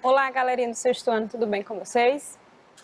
Olá, galerinha do sexto ano, tudo bem com vocês?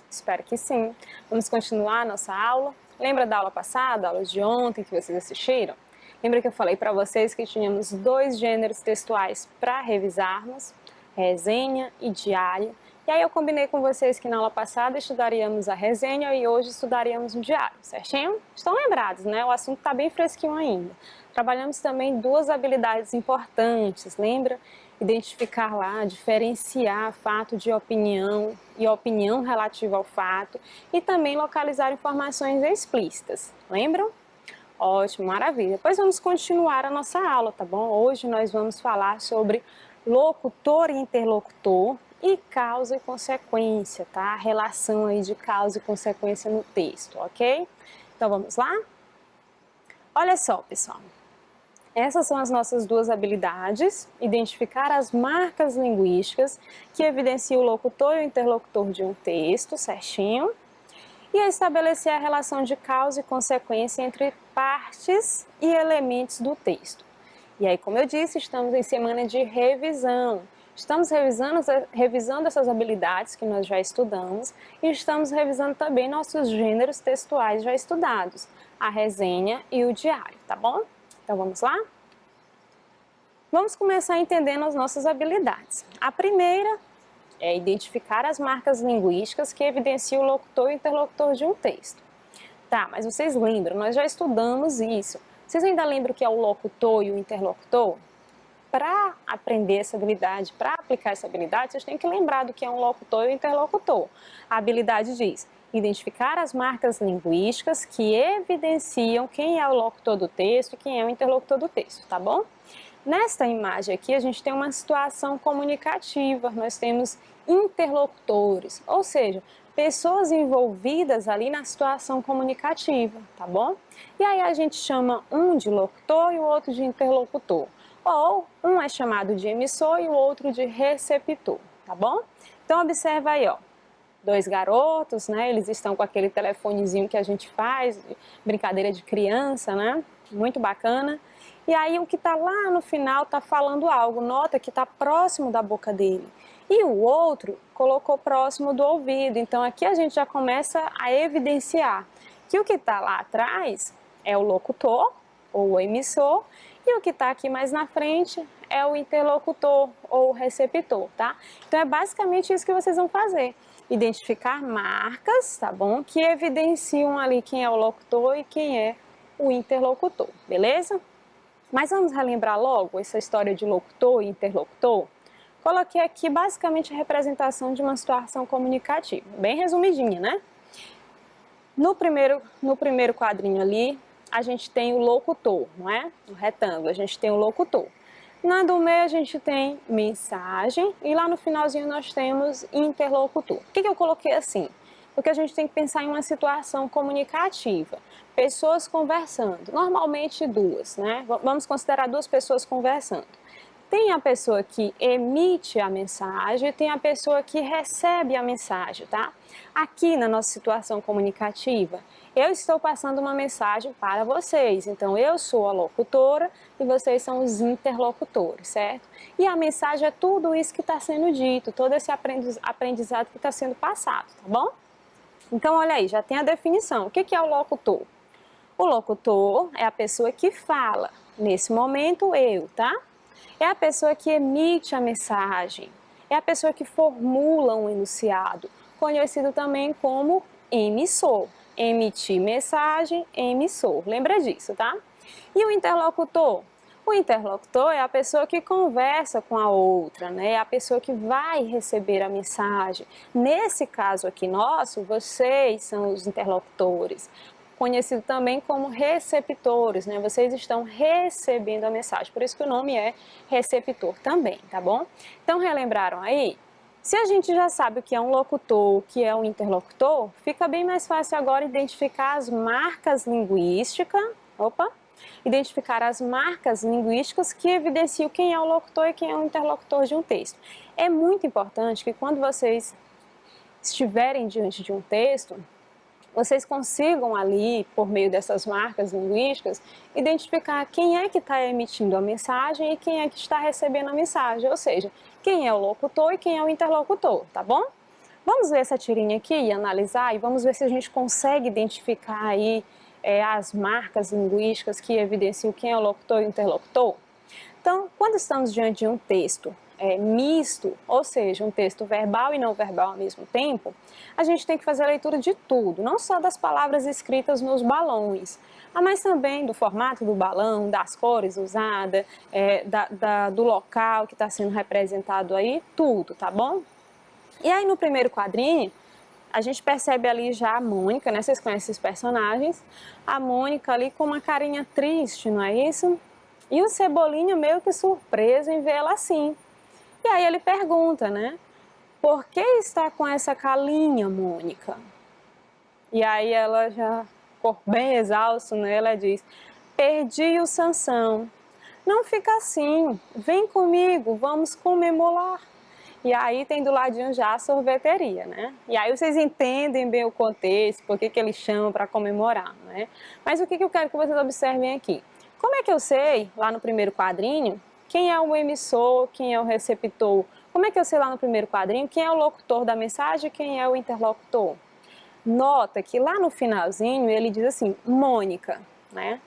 Espero que sim. Vamos continuar a nossa aula. Lembra da aula passada, a aula de ontem que vocês assistiram? Lembra que eu falei para vocês que tínhamos dois gêneros textuais para revisarmos, resenha e diário. E aí eu combinei com vocês que na aula passada estudaríamos a resenha e hoje estudaríamos o diário, certinho? Estão lembrados, né? O assunto está bem fresquinho ainda. Trabalhamos também duas habilidades importantes, lembra? Identificar lá, diferenciar fato de opinião e opinião relativa ao fato e também localizar informações explícitas. Lembram? Ótimo, maravilha. Pois vamos continuar a nossa aula, tá bom? Hoje nós vamos falar sobre locutor e interlocutor e causa e consequência, tá? A relação aí de causa e consequência no texto, ok? Então vamos lá? Olha só, pessoal. Essas são as nossas duas habilidades: identificar as marcas linguísticas que evidenciam o locutor e o interlocutor de um texto, certinho, e estabelecer a relação de causa e consequência entre partes e elementos do texto. E aí, como eu disse, estamos em semana de revisão. Estamos revisando essas habilidades que nós já estudamos e estamos revisando também nossos gêneros textuais já estudados, a resenha e o diário, tá bom? Então vamos lá? Vamos começar entendendo as nossas habilidades. A primeira é identificar as marcas linguísticas que evidenciam o locutor e o interlocutor de um texto. Tá, mas vocês lembram, nós já estudamos isso. Vocês ainda lembram o que é o locutor e o interlocutor? Para aprender essa habilidade, para aplicar essa habilidade, vocês têm que lembrar do que é um locutor e um interlocutor. A habilidade diz: identificar as marcas linguísticas que evidenciam quem é o locutor do texto e quem é o interlocutor do texto, tá bom? Nesta imagem aqui, a gente tem uma situação comunicativa, nós temos interlocutores, ou seja, pessoas envolvidas ali na situação comunicativa, tá bom? E aí a gente chama um de locutor e o outro de interlocutor, ou um é chamado de emissor e o outro de receptor, tá bom? Então observa aí, ó. Dois garotos, né? Eles estão com aquele telefonezinho que a gente faz, brincadeira de criança, né? Muito bacana. E aí o que está lá no final está falando algo, nota que está próximo da boca dele. E o outro colocou próximo do ouvido, então aqui a gente já começa a evidenciar que o que está lá atrás é o locutor ou o emissor e o que está aqui mais na frente é o interlocutor ou o receptor, tá? Então é basicamente isso que vocês vão fazer. Identificar marcas, tá bom? Que evidenciam ali quem é o locutor e quem é o interlocutor, beleza? Mas vamos relembrar logo essa história de locutor e interlocutor? Coloquei aqui basicamente a representação de uma situação comunicativa, bem resumidinha, né? No primeiro quadrinho ali, a gente tem o locutor, não é? No retângulo, a gente tem o locutor. Na do meio a gente tem mensagem e lá no finalzinho nós temos interlocutor. Por que eu coloquei assim? Porque a gente tem que pensar em uma situação comunicativa. Pessoas conversando, normalmente duas, né? Vamos considerar duas pessoas conversando. Tem a pessoa que emite a mensagem e tem a pessoa que recebe a mensagem, tá? Aqui na nossa situação comunicativa, eu estou passando uma mensagem para vocês, então eu sou a locutora e vocês são os interlocutores, certo? E a mensagem é tudo isso que está sendo dito, todo esse aprendizado que está sendo passado, tá bom? Então olha aí, já tem a definição. O que é o locutor? O locutor é a pessoa que fala, nesse momento eu, tá? É a pessoa que emite a mensagem, é a pessoa que formula um enunciado, conhecido também como emissor. Emitir mensagem, emissor. Lembra disso, tá? E o interlocutor? O interlocutor é a pessoa que conversa com a outra, né? É a pessoa que vai receber a mensagem. Nesse caso aqui nosso, vocês são os interlocutores, conhecido também como receptores, né? Vocês estão recebendo a mensagem, por isso que o nome é receptor também, tá bom? Então, relembraram aí? Se a gente já sabe o que é um locutor, o que é um interlocutor, fica bem mais fácil agora identificar as marcas linguísticas, identificar as marcas linguísticas que evidenciam quem é o locutor e quem é o interlocutor de um texto. É muito importante que quando vocês estiverem diante de um texto, vocês consigam ali, por meio dessas marcas linguísticas, identificar quem é que está emitindo a mensagem e quem é que está recebendo a mensagem, ou seja, quem é o locutor e quem é o interlocutor, tá bom? Vamos ver essa tirinha aqui e analisar e vamos ver se a gente consegue identificar aí as marcas linguísticas que evidenciam quem é o locutor e o interlocutor. Então, quando estamos diante de um texto misto, ou seja, um texto verbal e não verbal ao mesmo tempo, a gente tem que fazer a leitura de tudo, não só das palavras escritas nos balões, mas também do formato do balão, das cores usadas, do local que está sendo representado aí, tudo, tá bom? E aí no primeiro quadrinho, a gente percebe ali já a Mônica, né? Vocês conhecem esses personagens? A Mônica ali com uma carinha triste, não é isso? E o Cebolinha meio que surpreso em vê-la assim. E aí ele pergunta, né? Por que está com essa calinha, Mônica? E aí ela já, bem exausto, né? Ela diz, perdi o Sansão. Não fica assim, vem comigo, vamos comemorar. E aí tem do ladinho já a sorveteria, né? E aí vocês entendem bem o contexto, por que eles chamam para comemorar, né? Mas o que eu quero que vocês observem aqui? Como é que eu sei, lá no primeiro quadrinho, quem é o emissor, quem é o receptor? Como é que eu sei lá no primeiro quadrinho quem é o locutor da mensagem e quem é o interlocutor? Nota que lá no finalzinho ele diz assim, Mônica, né?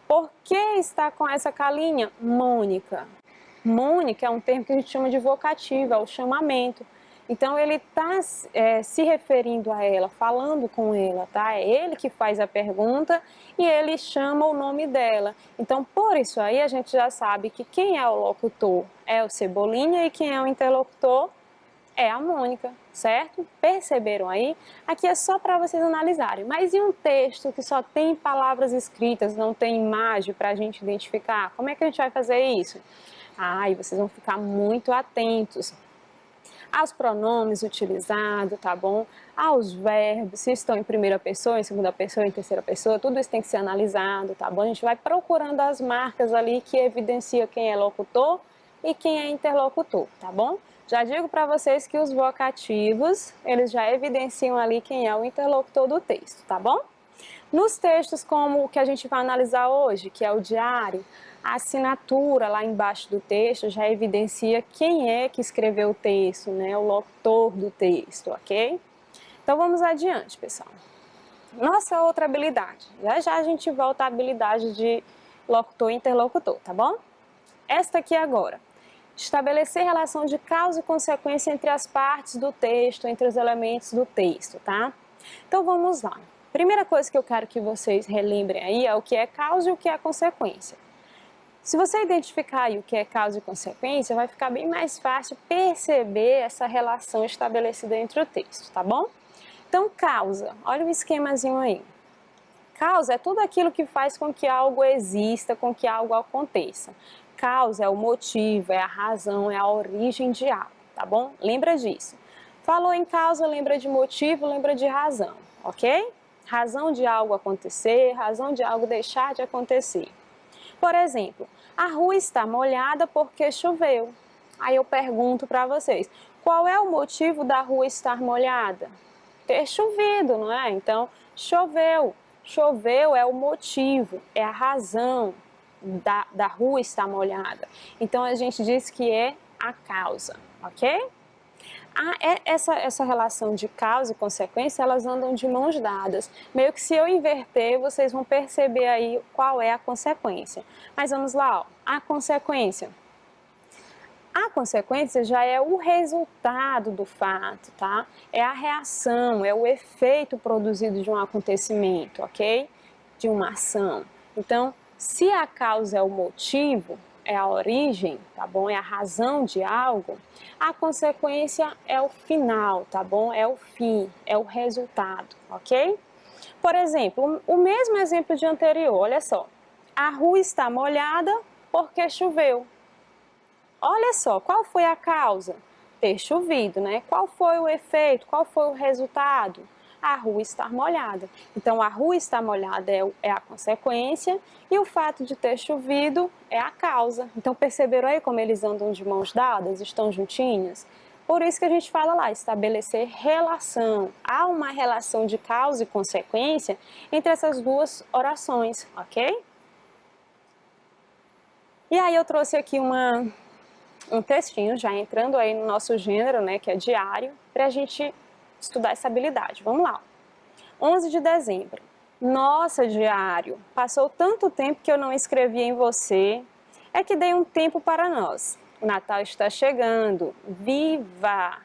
Por que está com essa calinha? Mônica. Mônica é um termo que a gente chama de vocativo, é o chamamento. Então ele está se referindo a ela, falando com ela, tá? É ele que faz a pergunta e ele chama o nome dela. Então por isso aí a gente já sabe que quem é o locutor é o Cebolinha e quem é o interlocutor é a Mônica, certo? Perceberam aí? Aqui é só para vocês analisarem. Mas e um texto que só tem palavras escritas, não tem imagem para a gente identificar? Como é que a gente vai fazer isso? E vocês vão ficar muito atentos aos pronomes utilizados, tá bom? Aos verbos, se estão em primeira pessoa, em segunda pessoa, em terceira pessoa, tudo isso tem que ser analisado, tá bom? A gente vai procurando as marcas ali que evidenciam quem é locutor e quem é interlocutor, tá bom? Já digo para vocês que os vocativos, eles já evidenciam ali quem é o interlocutor do texto, tá bom? Nos textos como o que a gente vai analisar hoje, que é o diário, a assinatura lá embaixo do texto já evidencia quem é que escreveu o texto, né? O locutor do texto, ok? Então vamos adiante, pessoal. Nossa outra habilidade, já a gente volta à habilidade de locutor e interlocutor, tá bom? Esta aqui agora. Estabelecer relação de causa e consequência entre as partes do texto, entre os elementos do texto, tá? Então vamos lá. Primeira coisa que eu quero que vocês relembrem aí é o que é causa e o que é consequência. Se você identificar aí o que é causa e consequência, vai ficar bem mais fácil perceber essa relação estabelecida entre o texto, tá bom? Então, causa, olha o esquemazinho aí. Causa é tudo aquilo que faz com que algo exista, com que algo aconteça. Causa é o motivo, é a razão, é a origem de algo, tá bom? Lembra disso. Falou em causa, lembra de motivo, lembra de razão, ok? Razão de algo acontecer, razão de algo deixar de acontecer. Por exemplo, a rua está molhada porque choveu. Aí eu pergunto para vocês, qual é o motivo da rua estar molhada? Ter chovido, não é? Então, choveu. Choveu é o motivo, é a razão da rua estar molhada. Então, a gente diz que é a causa, ok? Essa relação de causa e consequência, elas andam de mãos dadas. Meio que se eu inverter, vocês vão perceber aí qual é a consequência. Mas vamos lá, ó. A consequência. A consequência já é o resultado do fato, tá? É a reação, é o efeito produzido de um acontecimento, ok? De uma ação. Então, se a causa é o motivo, é a origem, tá bom? É a razão de algo, a consequência é o final, tá bom? É o fim, é o resultado, ok? Por exemplo, o mesmo exemplo de anterior, olha só. A rua está molhada porque choveu. Olha só, qual foi a causa? Ter chovido, né? Qual foi o efeito? Qual foi o resultado? A rua estar molhada. Então, a rua estar molhada é a consequência e o fato de ter chovido é a causa. Então, perceberam aí como eles andam de mãos dadas, estão juntinhos? Por isso que a gente fala lá, estabelecer relação. Há uma relação de causa e consequência entre essas duas orações, ok? E aí eu trouxe aqui uma um textinho, já entrando aí no nosso gênero, né, que é diário, para a gente estudar essa habilidade. Vamos lá. 11 de dezembro. Nossa, diário, passou tanto tempo que eu não escrevi em você. É que dei um tempo para nós. O Natal está chegando. Viva!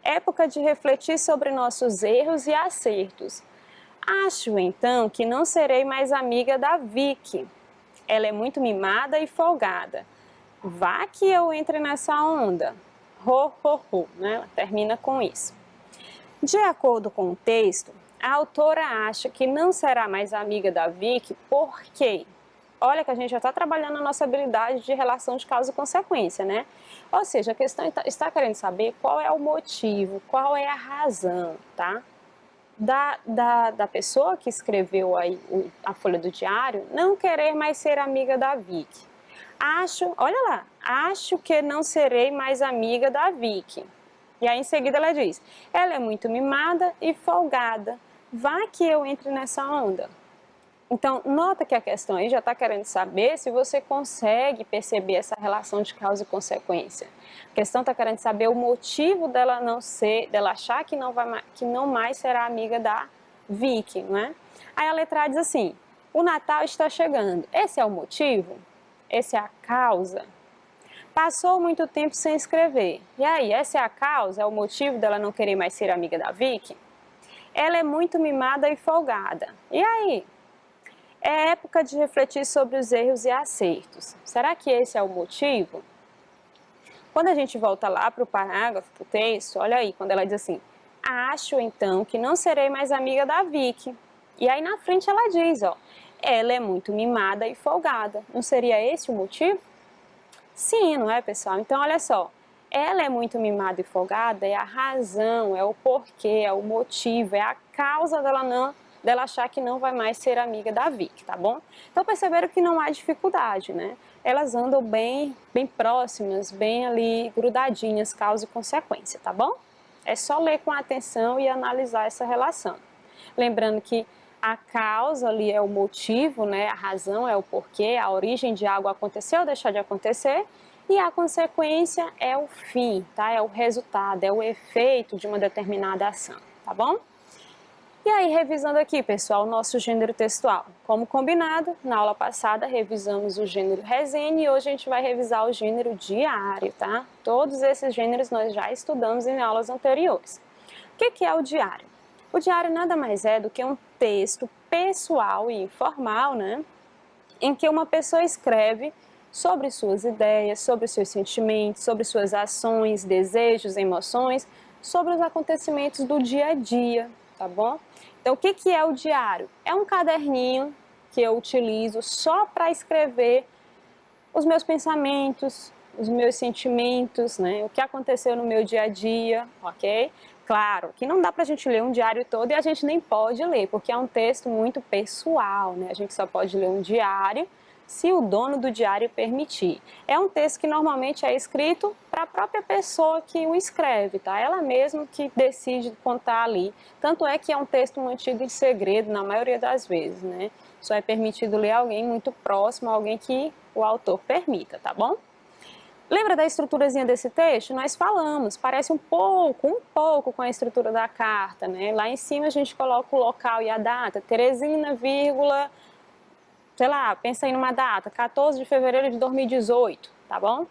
Época de refletir sobre nossos erros e acertos. Acho, então, que não serei mais amiga da Vicky. Ela é muito mimada e folgada. Vá que eu entre nessa onda. Ho, ho, ho, né? Ela termina com isso. De acordo com o texto, a autora acha que não será mais amiga da Vicky porque, olha que a gente já está trabalhando a nossa habilidade de relação de causa e consequência, né? Ou seja, a questão está querendo saber qual é o motivo, qual é a razão, tá? Da pessoa que escreveu aí a folha do diário não querer mais ser amiga da Vicky. Acho, olha lá, acho que não serei mais amiga da Vicky. E aí em seguida ela diz, ela é muito mimada e folgada, vá que eu entre nessa onda. Então, nota que a questão aí já está querendo saber se você consegue perceber essa relação de causa e consequência. A questão está querendo saber o motivo dela não ser, dela achar que não mais será amiga da Vicky, não é? Aí a letra A diz assim, o Natal está chegando. Esse é o motivo? Essa é a causa? Passou muito tempo sem escrever. E aí, essa é a causa? É o motivo dela não querer mais ser amiga da Vicky? Ela é muito mimada e folgada. E aí? É época de refletir sobre os erros e acertos. Será que esse é o motivo? Quando a gente volta lá para o parágrafo, para o texto, olha aí, quando ela diz assim, acho então que não serei mais amiga da Vicky. E aí na frente ela diz, ó, ela é muito mimada e folgada. Não seria esse o motivo? Sim, não é, pessoal? Então, olha só, ela é muito mimada e folgada, é a razão, é o porquê, é o motivo, é a causa dela achar que não vai mais ser amiga da Vicky, tá bom? Então perceberam que não há dificuldade, né? Elas andam bem próximas, bem ali grudadinhas, causa e consequência, tá bom? É só ler com atenção e analisar essa relação. Lembrando que a causa ali é o motivo, né? A razão é o porquê, a origem de algo acontecer ou deixar de acontecer, e a consequência é o fim, tá? É o resultado, é o efeito de uma determinada ação, tá bom? E aí, revisando aqui, pessoal, o nosso gênero textual. Como combinado, na aula passada revisamos o gênero resenha e hoje a gente vai revisar o gênero diário, tá? Todos esses gêneros nós já estudamos em aulas anteriores. O que é o diário? O diário nada mais é do que um texto pessoal e informal, né? Em que uma pessoa escreve sobre suas ideias, sobre seus sentimentos, sobre suas ações, desejos, emoções, sobre os acontecimentos do dia a dia, tá bom? Então, o que é o diário? É um caderninho que eu utilizo só para escrever os meus pensamentos, os meus sentimentos, né? O que aconteceu no meu dia a dia, ok? Claro que não dá para a gente ler um diário todo e a gente nem pode ler, porque é um texto muito pessoal, né? A gente só pode ler um diário se o dono do diário permitir. É um texto que normalmente é escrito para a própria pessoa que o escreve, tá? Ela mesma que decide contar ali. Tanto é que é um texto mantido em segredo na maioria das vezes, né? Só é permitido ler alguém muito próximo, alguém que o autor permita, tá bom? Lembra da estruturazinha desse texto? Nós falamos, parece um pouco com a estrutura da carta, né? Lá em cima a gente coloca o local e a data, Teresina, vírgula, sei lá, pensa aí numa data, 14 de fevereiro de 2018, tá bom?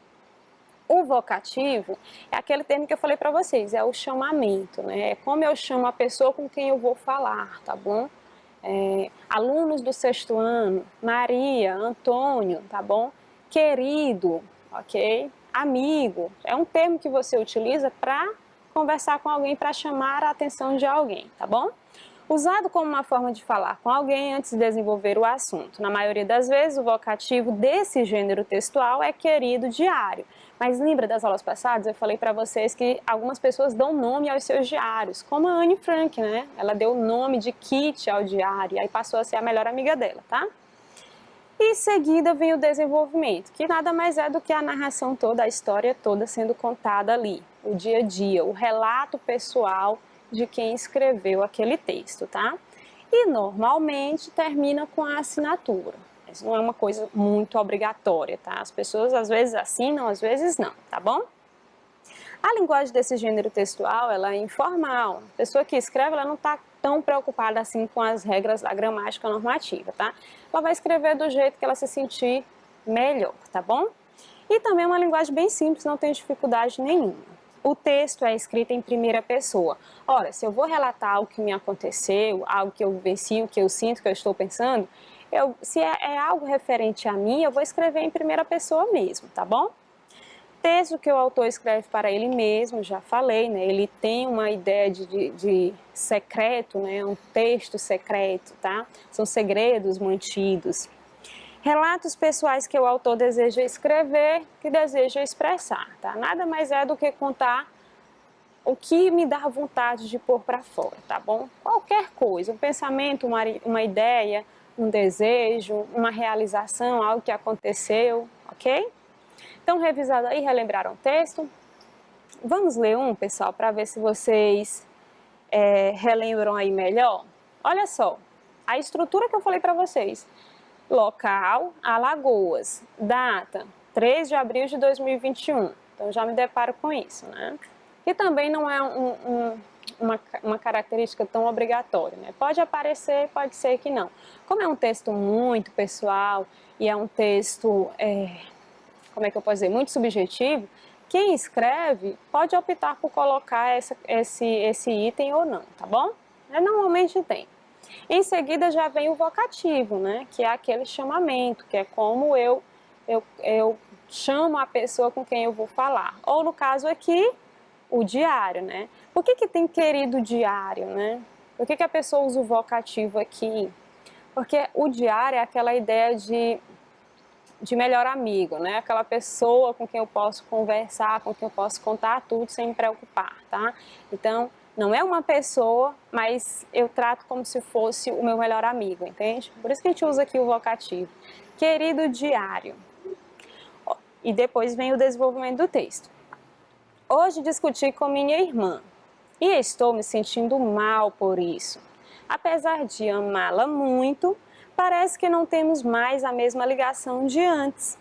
O vocativo é aquele termo que eu falei para vocês, é o chamamento, né? É como eu chamo a pessoa com quem eu vou falar, tá bom? Alunos do sexto ano, Maria, Antônio, tá bom? Querido, ok? Amigo, é um termo que você utiliza para conversar com alguém, para chamar a atenção de alguém, tá bom? Usado como uma forma de falar com alguém antes de desenvolver o assunto. Na maioria das vezes, o vocativo desse gênero textual é querido diário. Mas lembra das aulas passadas? Eu falei para vocês que algumas pessoas dão nome aos seus diários, como a Anne Frank, né? Ela deu o nome de Kitty ao diário e aí passou a ser a melhor amiga dela, tá? E em seguida vem o desenvolvimento, que nada mais é do que a narração toda, a história toda sendo contada ali, o dia a dia, o relato pessoal de quem escreveu aquele texto, tá? E normalmente termina com a assinatura. Mas não é uma coisa muito obrigatória, tá? As pessoas às vezes assinam, às vezes não, tá bom? A linguagem desse gênero textual, ela é informal. A pessoa que escreve, ela não está tão preocupada assim com as regras da gramática normativa, tá? Ela vai escrever do jeito que ela se sentir melhor, tá bom? E também é uma linguagem bem simples, não tem dificuldade nenhuma. O texto é escrito em primeira pessoa. Ora, se eu vou relatar algo que me aconteceu, algo que eu vivencio, o que eu sinto, o que eu estou pensando, se é algo referente a mim, eu vou escrever em primeira pessoa mesmo, tá bom? Texto que o autor escreve para ele mesmo, já falei, né? Ele tem uma ideia de secreto, né? Um texto secreto, tá? São segredos mantidos. Relatos pessoais que o autor deseja escrever, que deseja expressar, tá? Nada mais é do que contar o que me dá vontade de pôr para fora, tá bom? Qualquer coisa, um pensamento, uma ideia, um desejo, uma realização, algo que aconteceu, ok? Então, revisado aí, relembraram o texto? Vamos ler um, pessoal, para ver se vocês relembram aí melhor? Olha só, a estrutura que eu falei para vocês. Local, Alagoas. Data, 3 de abril de 2021. Então, já me deparo com isso, né? Que também não é uma característica tão obrigatória, né? Pode aparecer, pode ser que não. Como é um texto muito pessoal e é um texto... como é que eu posso dizer, muito subjetivo, quem escreve pode optar por colocar esse item ou não, tá bom? Normalmente tem. Em seguida já vem o vocativo, né? Que é aquele chamamento, que é como eu chamo a pessoa com quem eu vou falar. Ou no caso aqui, o diário, né? Por que tem querido diário, né? Por que a pessoa usa o vocativo aqui? Porque o diário é aquela ideia de melhor amigo, né? Aquela pessoa com quem eu posso conversar, com quem eu posso contar tudo sem me preocupar, tá? Então, não é uma pessoa, mas eu trato como se fosse o meu melhor amigo, entende? Por isso que a gente usa aqui o vocativo. Querido diário. E depois vem o desenvolvimento do texto. Hoje discuti com minha irmã e estou me sentindo mal por isso. Apesar de amá-la muito, parece que não temos mais a mesma ligação de antes.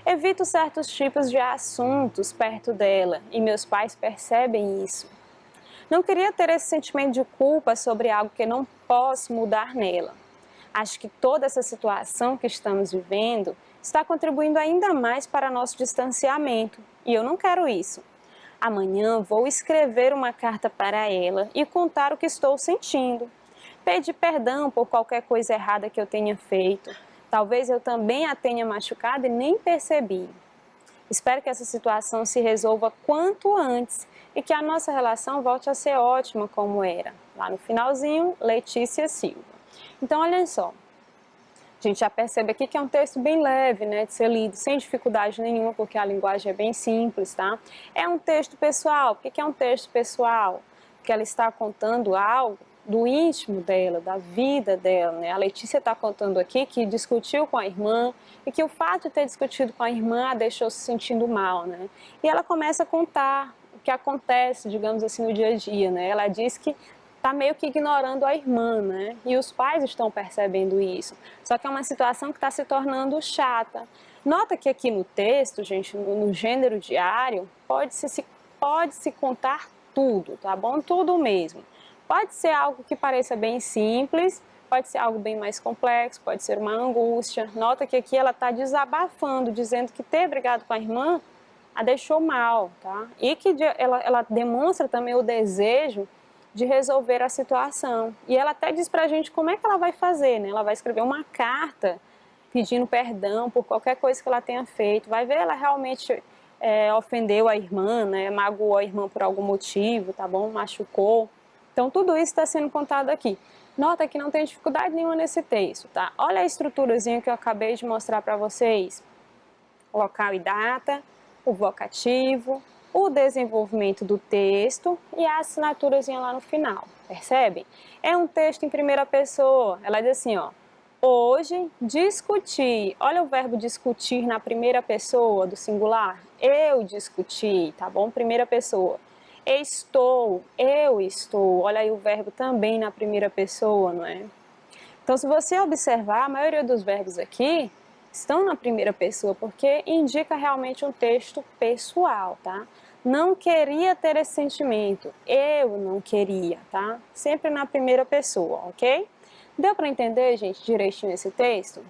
Evito certos tipos de assuntos perto dela e meus pais percebem isso. Não queria ter esse sentimento de culpa sobre algo que não posso mudar nela. Acho que toda essa situação que estamos vivendo está contribuindo ainda mais para nosso distanciamento e eu não quero isso. Amanhã vou escrever uma carta para ela e contar o que estou sentindo. Pedir perdão por qualquer coisa errada que eu tenha feito. Talvez eu também a tenha machucado e nem percebi. Espero que essa situação se resolva quanto antes e que a nossa relação volte a ser ótima como era. Lá no finalzinho, Letícia Silva. Então, olhem só. A gente já percebe aqui que é um texto bem leve, né, de ser lido, sem dificuldade nenhuma, porque a linguagem é bem simples, tá? É um texto pessoal. Por que é um texto pessoal? Porque ela está contando algo do íntimo dela, da vida dela, né? A Letícia está contando aqui que discutiu com a irmã e que o fato de ter discutido com a irmã a deixou se sentindo mal, né? E ela começa a contar o que acontece, digamos assim, no dia a dia, né? Ela diz que está meio que ignorando a irmã, né? E os pais estão percebendo isso. Só que é uma situação que está se tornando chata. Nota que aqui no texto, gente, no gênero diário, pode-se contar tudo, tá bom? Tudo mesmo. Pode ser algo que pareça bem simples, pode ser algo bem mais complexo, pode ser uma angústia. Nota que aqui ela está desabafando, dizendo que ter brigado com a irmã a deixou mal, tá? E que ela demonstra também o desejo de resolver a situação. E ela até diz pra gente como é que ela vai fazer, né? Ela vai escrever uma carta pedindo perdão por qualquer coisa que ela tenha feito. Vai ver, ela realmente ofendeu a irmã, né? Magoou a irmã por algum motivo, tá bom? Machucou. Então, tudo isso está sendo contado aqui. Nota que não tem dificuldade nenhuma nesse texto, tá? Olha a estruturazinha que eu acabei de mostrar para vocês. Local e data, o vocativo, o desenvolvimento do texto e a assinaturazinha lá no final, percebem? É um texto em primeira pessoa, ela diz assim, ó, hoje discuti, olha o verbo discutir na primeira pessoa do singular, eu discuti, tá bom? Primeira pessoa. Estou, eu estou, olha aí o verbo também na primeira pessoa, não é? Então, se você observar, a maioria dos verbos aqui estão na primeira pessoa, porque indica realmente um texto pessoal, tá? Não queria ter esse sentimento, eu não queria, tá? Sempre na primeira pessoa, ok? Deu para entender, gente, direitinho esse texto?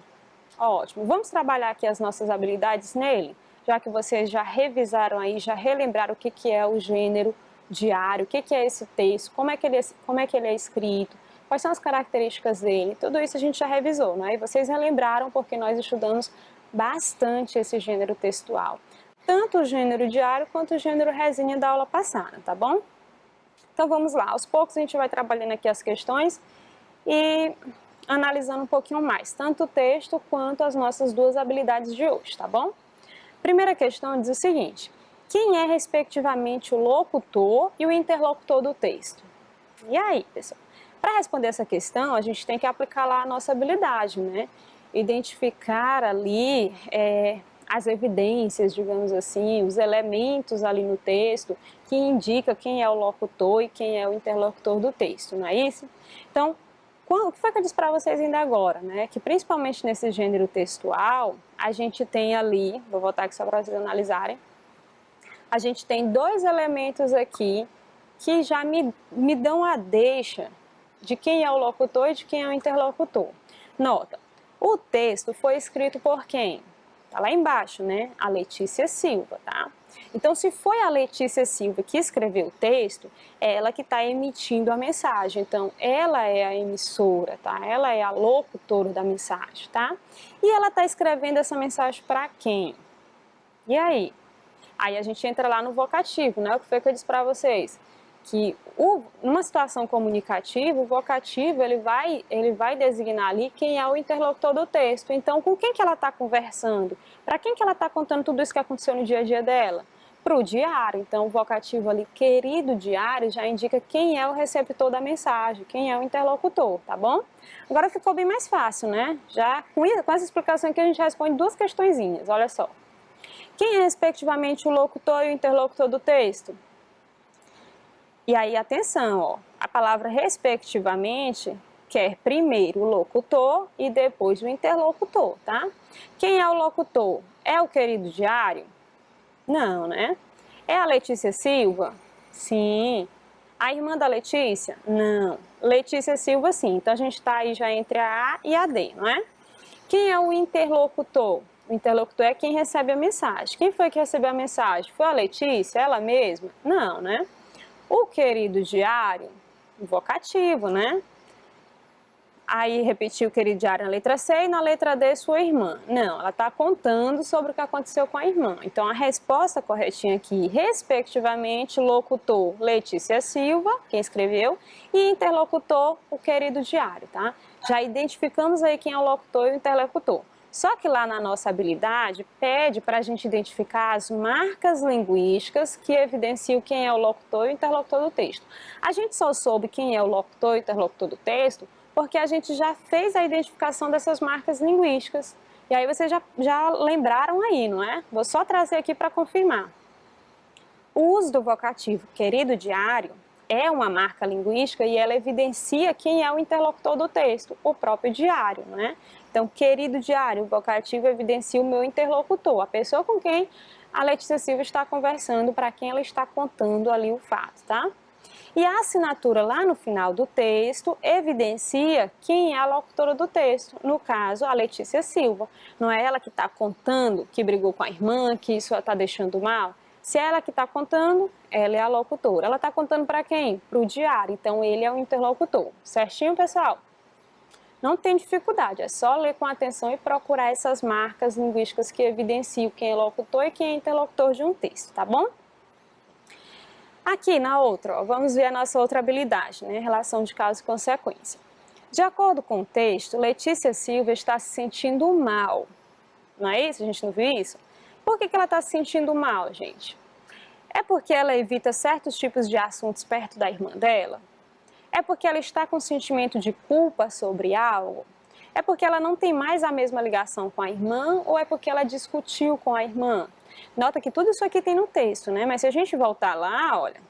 Ótimo. Vamos trabalhar aqui as nossas habilidades nele? Já que vocês já revisaram aí, já relembraram o que é o gênero diário, o que é esse texto, como é que ele é escrito, quais são as características dele, tudo isso a gente já revisou, né? E vocês relembraram porque nós estudamos bastante esse gênero textual. Tanto o gênero diário quanto o gênero resenha da aula passada, tá bom? Então vamos lá, aos poucos a gente vai trabalhando aqui as questões e analisando um pouquinho mais, tanto o texto quanto as nossas duas habilidades de hoje, tá bom? Primeira questão diz o seguinte: quem é respectivamente o locutor e o interlocutor do texto? E aí, pessoal? Para responder essa questão, a gente tem que aplicar lá a nossa habilidade, né? Identificar ali as evidências, digamos assim, os elementos ali no texto que indica quem é o locutor e quem é o interlocutor do texto, não é isso? Então, o que foi que eu disse para vocês ainda agora, né? Que principalmente nesse gênero textual, a gente tem ali, vou voltar aqui só para vocês analisarem, a gente tem dois elementos aqui que já me dão a deixa de quem é o locutor e de quem é o interlocutor. Nota, o texto foi escrito por quem? Tá lá embaixo, né? A Letícia Silva, tá? Então, se foi a Letícia Silva que escreveu o texto, é ela que está emitindo a mensagem. Então, ela é a emissora, tá? Ela é a locutora da mensagem, tá? E ela está escrevendo essa mensagem para quem? E aí? Aí a gente entra lá no vocativo, né? O que foi que eu disse para vocês? Que numa situação comunicativa, o vocativo ele vai designar ali quem é o interlocutor do texto. Então, com quem que ela está conversando? Para quem que ela está contando tudo isso que aconteceu no dia a dia dela? Para o diário. Então, o vocativo ali, querido diário, já indica quem é o receptor da mensagem, quem é o interlocutor, tá bom? Agora ficou bem mais fácil, né? Já com essa explicação aqui a gente responde duas questõezinhas, olha só. Quem é respectivamente o locutor e o interlocutor do texto? E aí, atenção, ó, a palavra respectivamente quer primeiro o locutor e depois o interlocutor, tá? Quem é o locutor? É o querido diário? Não, né? É a Letícia Silva? Sim. A irmã da Letícia? Não. Letícia Silva, sim. Então, a gente está aí já entre a A e a D, não é? Quem é o interlocutor? O interlocutor é quem recebe a mensagem. Quem foi que recebeu a mensagem? Foi a Letícia? Ela mesma? Não, né? O querido diário, vocativo, né? Aí repetiu o querido diário na letra C e na letra D sua irmã. Não, ela está contando sobre o que aconteceu com a irmã. Então a resposta corretinha aqui, respectivamente, locutor Letícia Silva, quem escreveu, e interlocutor, o querido diário, tá? Já identificamos aí quem é o locutor e o interlocutor. Só que lá na nossa habilidade, pede para a gente identificar as marcas linguísticas que evidenciam quem é o locutor e o interlocutor do texto. A gente só soube quem é o locutor e o interlocutor do texto porque a gente já fez a identificação dessas marcas linguísticas. E aí vocês já lembraram aí, não é? Vou só trazer aqui para confirmar. O uso do vocativo querido diário é uma marca linguística e ela evidencia quem é o interlocutor do texto, o próprio diário, né? Então, querido diário, o vocativo evidencia o meu interlocutor, a pessoa com quem a Letícia Silva está conversando, para quem ela está contando ali o fato, tá? E a assinatura lá no final do texto evidencia quem é a locutora do texto, no caso, a Letícia Silva. Não é ela que está contando que brigou com a irmã, que isso está deixando mal? Se é ela que está contando, ela é a locutora. Ela está contando para quem? Para o diário, então ele é o interlocutor. Certinho, pessoal? Não tem dificuldade, é só ler com atenção e procurar essas marcas linguísticas que evidenciam quem é locutor e quem é interlocutor de um texto, tá bom? Aqui na outra, ó, vamos ver a nossa outra habilidade, né? Relação de causa e consequência. De acordo com o texto, Letícia Silva está se sentindo mal. Não é isso? A gente não viu isso? Por que ela está se sentindo mal, gente? É porque ela evita certos tipos de assuntos perto da irmã dela? É porque ela está com sentimento de culpa sobre algo? É porque ela não tem mais a mesma ligação com a irmã ou é porque ela discutiu com a irmã? Nota que tudo isso aqui tem no texto, né? Mas se a gente voltar lá, olha,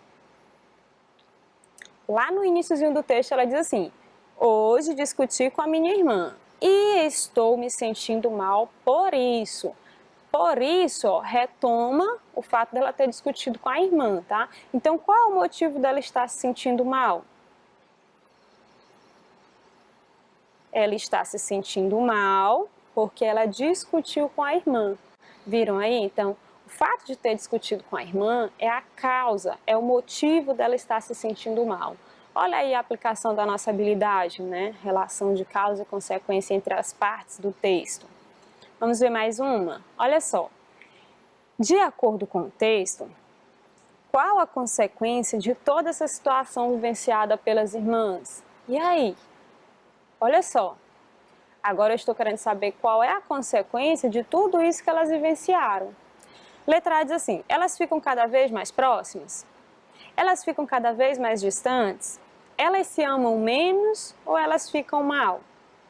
lá no iniciozinho do texto ela diz assim, Hoje discuti com a minha irmã e estou me sentindo mal por isso. Por isso, ó, retoma o fato dela ter discutido com a irmã, tá? Então, qual é o motivo dela estar se sentindo mal? Ela está se sentindo mal porque ela discutiu com a irmã. Viram aí? Então, o fato de ter discutido com a irmã é a causa, é o motivo dela estar se sentindo mal. Olha aí a aplicação da nossa habilidade, né? Relação de causa e consequência entre as partes do texto. Vamos ver mais uma? Olha só. De acordo com o texto, qual a consequência de toda essa situação vivenciada pelas irmãs? E aí? Olha só. Agora eu estou querendo saber qual é a consequência de tudo isso que elas vivenciaram. Letra A diz assim: elas ficam cada vez mais próximas? Elas ficam cada vez mais distantes? Elas se amam menos ou elas ficam mal?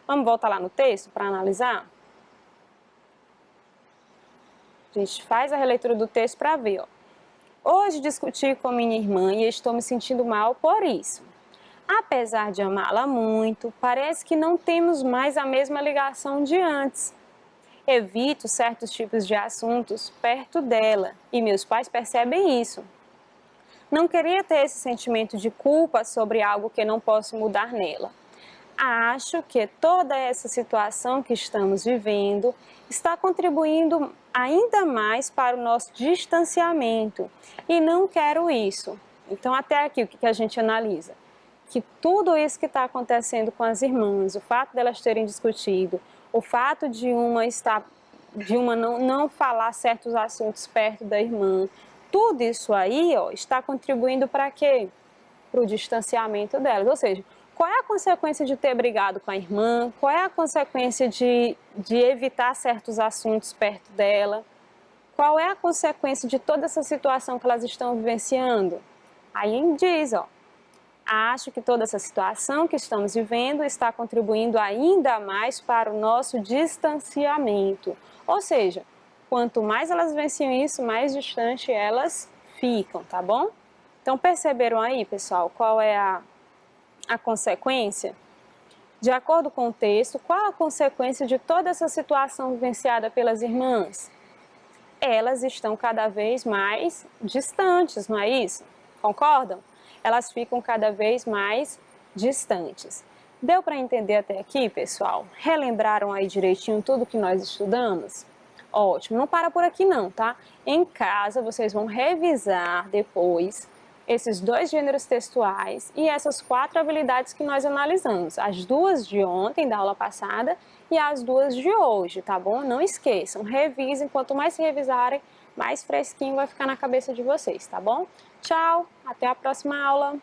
Vamos voltar lá no texto para analisar? A gente faz a releitura do texto para ver. Ó. Hoje discuti com minha irmã e estou me sentindo mal por isso. Apesar de amá-la muito, parece que não temos mais a mesma ligação de antes. Evito certos tipos de assuntos perto dela e meus pais percebem isso. Não queria ter esse sentimento de culpa sobre algo que não posso mudar nela. Acho que toda essa situação que estamos vivendo está contribuindo ainda mais para o nosso distanciamento e não quero isso. Então, até aqui, o que a gente analisa? Que tudo isso que está acontecendo com as irmãs, o fato delas terem discutido, o fato de uma não falar certos assuntos perto da irmã, tudo isso aí, ó, está contribuindo para quê? Para o distanciamento delas. Ou seja, qual é a consequência de ter brigado com a irmã? Qual é a consequência de evitar certos assuntos perto dela? Qual é a consequência de toda essa situação que elas estão vivenciando? Aí diz, ó, acho que toda essa situação que estamos vivendo está contribuindo ainda mais para o nosso distanciamento. Ou seja, quanto mais elas vivenciam isso, mais distante elas ficam, tá bom? Então perceberam aí, pessoal, qual é a consequência? De acordo com o texto, qual a consequência de toda essa situação vivenciada pelas irmãs? Elas estão cada vez mais distantes, não é isso? Concordam? Elas ficam cada vez mais distantes. Deu para entender até aqui, pessoal? Relembraram aí direitinho tudo que nós estudamos? Ótimo, não para por aqui não, tá? Em casa vocês vão revisar depois esses 2 gêneros textuais e essas 4 habilidades que nós analisamos. As 2 de ontem, da aula passada, e as 2 de hoje, tá bom? Não esqueçam, revisem. Quanto mais se revisarem, mais fresquinho vai ficar na cabeça de vocês, tá bom? Tchau, até a próxima aula!